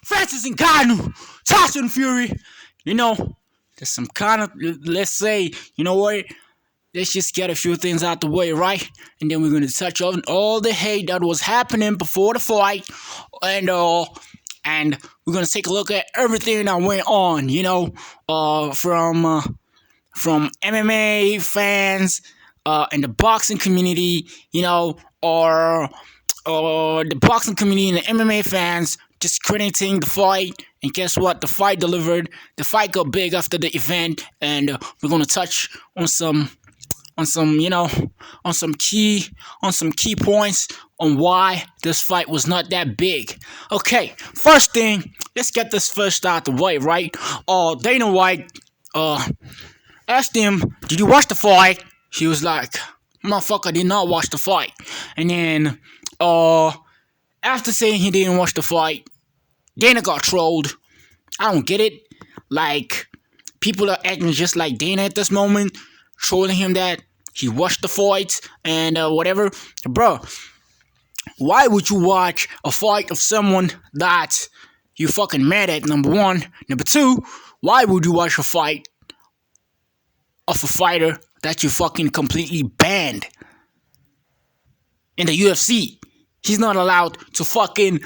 Francis Ngannou, Tyson Fury. You know, there's some kind of, let's say, you know what? Let's just get a few things out the way, right? And then we're going to touch on all the hate that was happening before the fight. And we're going to take a look at everything that went on, from MMA fans and the boxing community, or the boxing community and the MMA fans discrediting the fight. And guess what? The fight delivered. The fight got big after the event, and we're gonna touch on some key points on why this fight was not that big. Okay, first thing, let's get this first out the way, right? Dana White asked him, "Did you watch the fight?" He was like, "Motherfucker, did not watch the fight." And then after saying he didn't watch the fight, Dana got trolled. I don't get it. Like, people are acting just like Dana at this moment, trolling him that he watched the fight and whatever. Bro, why would you watch a fight of someone that you fucking mad at, number one? Number two, why would you watch a fight of a fighter that you fucking completely banned in the UFC? He's not allowed to fucking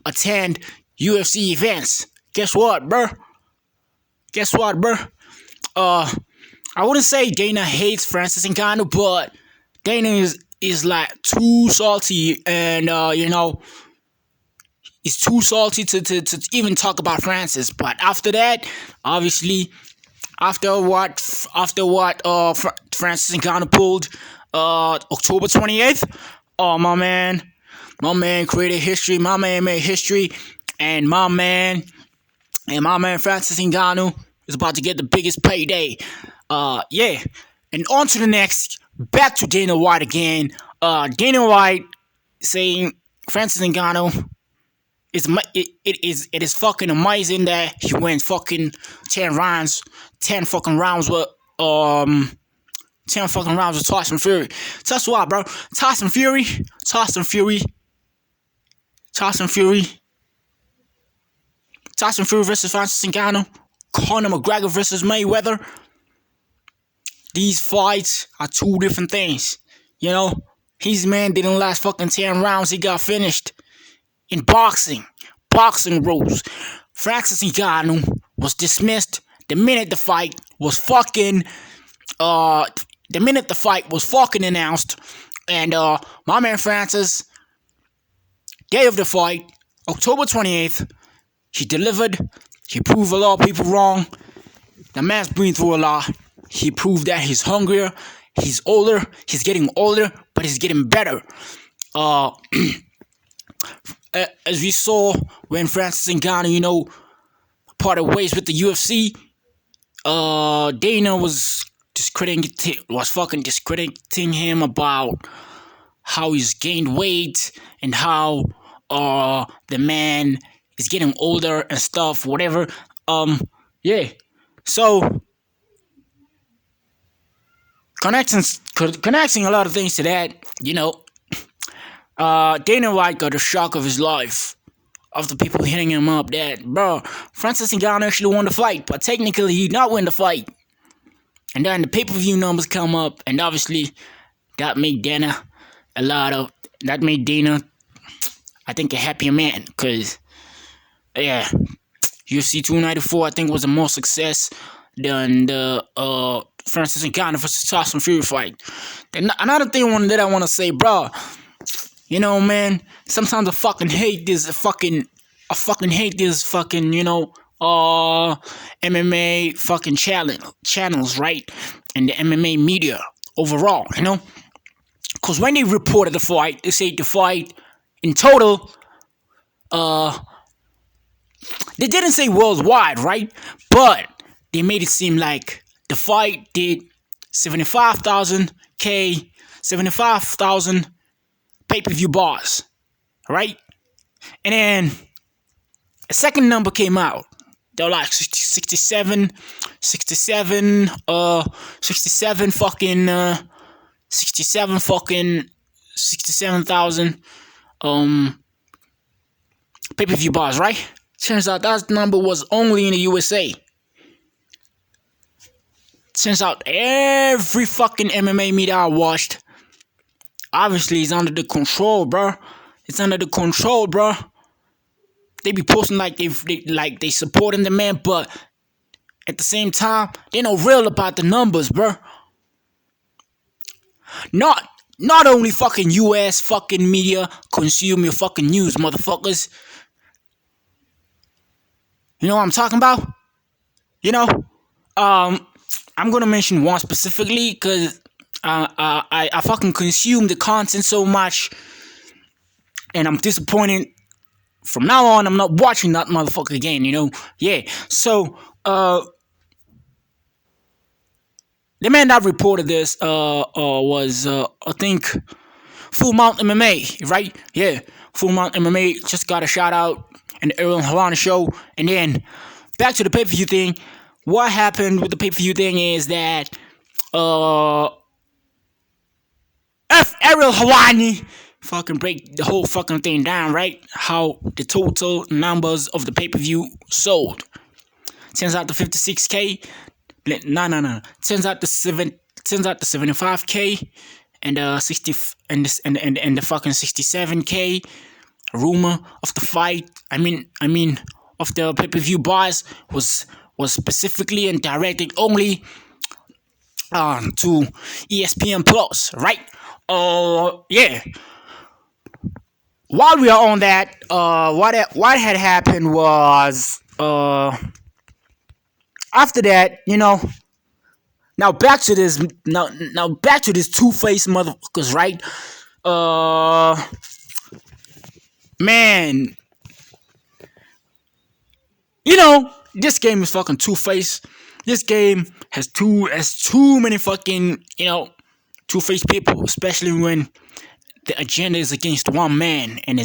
attend UFC events. Guess what, bro? I wouldn't say Dana hates Francis Ngannou, but Dana is like too salty, and he's too salty to even talk about Francis. But after that, obviously, after what Francis Ngannou pulled October 28th, my man created history. My man made history, and my man Francis Ngannou is about to get the biggest payday. Yeah. And on to the next. Back to Dana White again. Dana White saying Francis Ngannou it is fucking amazing that he went fucking 10 rounds with 10 fucking rounds with Tyson Fury. That's why, bro. Tyson Fury versus Francis Ngannou. Conor McGregor versus Mayweather. These fights are two different things. His man didn't last fucking 10 rounds. He got finished. In boxing rules, Francis Ngannou was dismissed the minute the fight was fucking announced. And my man Francis, day of the fight, October 28th, he delivered. He proved a lot of people wrong. The man's been through a lot. He proved that he's hungrier. He's older. He's getting older, but he's getting better. As we saw when Francis Ngannou, parted ways with the UFC, Dana was fucking discrediting him about how he's gained weight and how the man is getting older and stuff, whatever. Yeah. So connecting a lot of things to that, Dana White got a shock of his life of the people hitting him up that, bro, Francis Ngannou actually won the fight, but technically he did not win the fight. And then the pay-per-view numbers come up, and obviously that made Dana, I think, a happier man, because, yeah, UFC 294, I think, was a more success than the Francis Ngannou versus Tyson Fury fight. And another thing that I want to say, bro, man, sometimes I fucking hate this MMA fucking channels, right? And the MMA media overall, because when they reported the fight, they say the fight in total, they didn't say worldwide, right? But they made it seem like the fight did 75,000 pay-per-view bars, right? And then a second number came out. They were like 67,000 pay-per-view bars, right? Turns out that number was only in the USA. Turns out every fucking MMA meet I watched, obviously, is under the control, bro. It's under the control, bro. They be posting like they supporting the man, but at the same time, they not real about the numbers, bro. Not only fucking US fucking media consume your fucking news, motherfuckers. You know what I'm talking about? You know, I'm gonna mention one specifically because I fucking consume the content so much, and I'm disappointed. From now on, I'm not watching that motherfucker again. You know, yeah. So, the man that reported this was I think Full Mount MMA, right? Yeah, Full Mount MMA just got a shout out in the Ariel Helwani show. And then back to the pay-per-view thing. What happened with the pay-per-view thing is that Ariel Helwani fucking break the whole fucking thing down, right? How the total numbers of the pay-per-view sold. Turns out the 56K. No. Turns out the 75K and 60 and the fucking 67K rumor of the fight. I mean of the pay-per-view buys was specifically and directed only to ESPN Plus, right? Yeah. While we are on that, what had happened was after that, you know. Now back to this two-faced motherfuckers, right? Man, you know, this game is fucking two-faced. This game has too many fucking, you know, two-faced people, especially when the agenda is against one man, and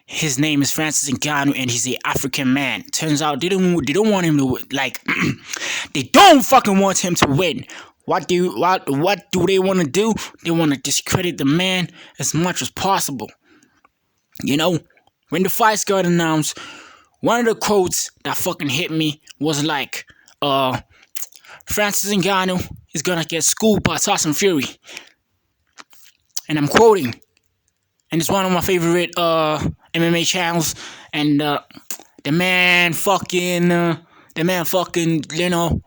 his name is Francis Ngannou, and he's an African man. Turns out they don't want him to win. Like they don't fucking want him to win. What do they want to do? They want to discredit the man as much as possible. You know, when the fights got announced, one of the quotes that fucking hit me was like, Francis Ngannou is gonna get schooled by Tyson Fury. And I'm quoting, and it's one of my favorite MMA channels, and the man fucking, you know,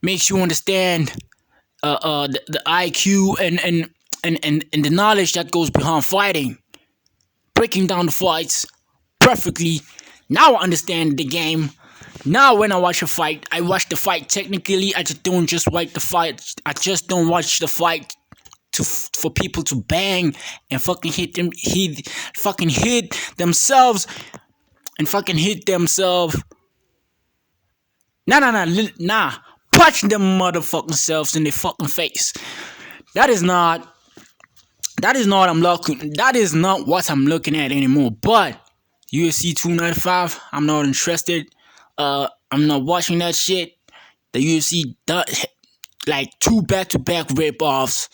makes you understand the IQ and the knowledge that goes behind fighting, breaking down the fights perfectly. Now I understand the game. Now when I watch a fight, I watch the fight technically. I just don't watch the fight. I just don't watch the fight for people to bang and fucking hit themselves. Nah. Punch them motherfucking selves in their fucking face. That is not what I'm looking at anymore. But UFC 295, I'm not interested. I'm not watching that shit. The UFC does like 2 back-to-back rip-offs.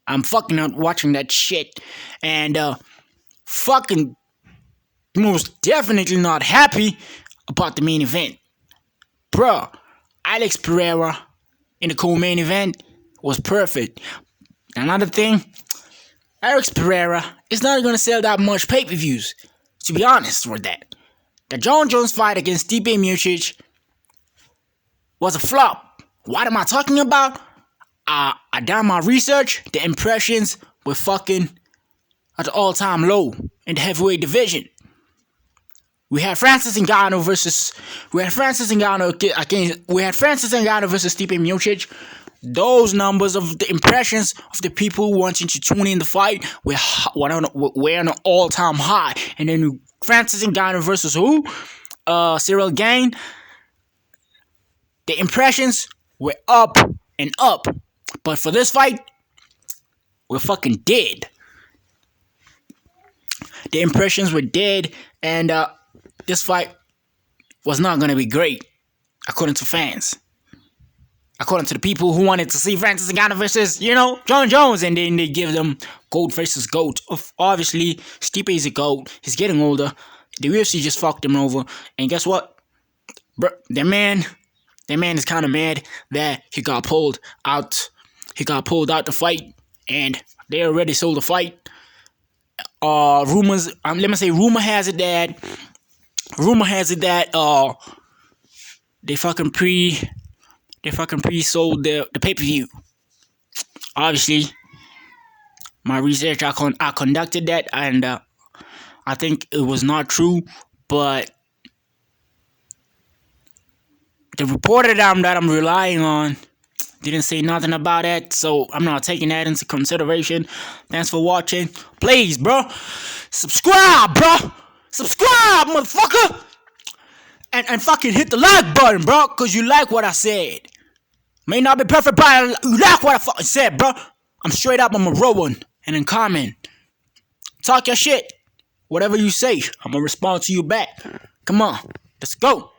I'm fucking not watching that shit. And fucking most definitely not happy about the main event. Bruh, Alex Pereira in the co-main event was perfect. Another thing, Alex Pereira is not going to sell that much pay-per-views, to be honest with that. The Jon Jones fight against Stipe Miocic was a flop. What am I talking about? I done my research. The impressions were fucking at the all-time low in the heavyweight division. We had Francis Ngannou versus Stipe Miocic. Those numbers of the impressions of the people wanting to tune in the fight were on an all-time high. And then Francis Ngannou versus who? Cyril Gane. The impressions were up and up. But for this fight, we're fucking dead. The impressions were dead, and this fight was not going to be great, according to fans. according to the people who wanted to see Francis Ngannou versus, John Jones, and then they give them GOAT versus GOAT. Obviously, Stipe is a GOAT. He's getting older. The UFC just fucked him over, and guess what? Bro, that man is kind of mad that he got pulled out. He got pulled out the fight, and they already sold the fight. Rumor has it that they fucking pre-sold the pay-per-view. Obviously, my research, I conducted that, and I think it was not true, but the reporter that I'm relying on didn't say nothing about it, so I'm not taking that into consideration. Thanks for watching. Please, bro, subscribe, motherfucker, and fucking hit the like button, bro, cause you like what I said. May not be perfect, but you like what I fucking said, bro. I'm straight up. I'm a real one, and then comment, talk your shit. Whatever you say, I'm gonna respond to you back. Come on, let's go.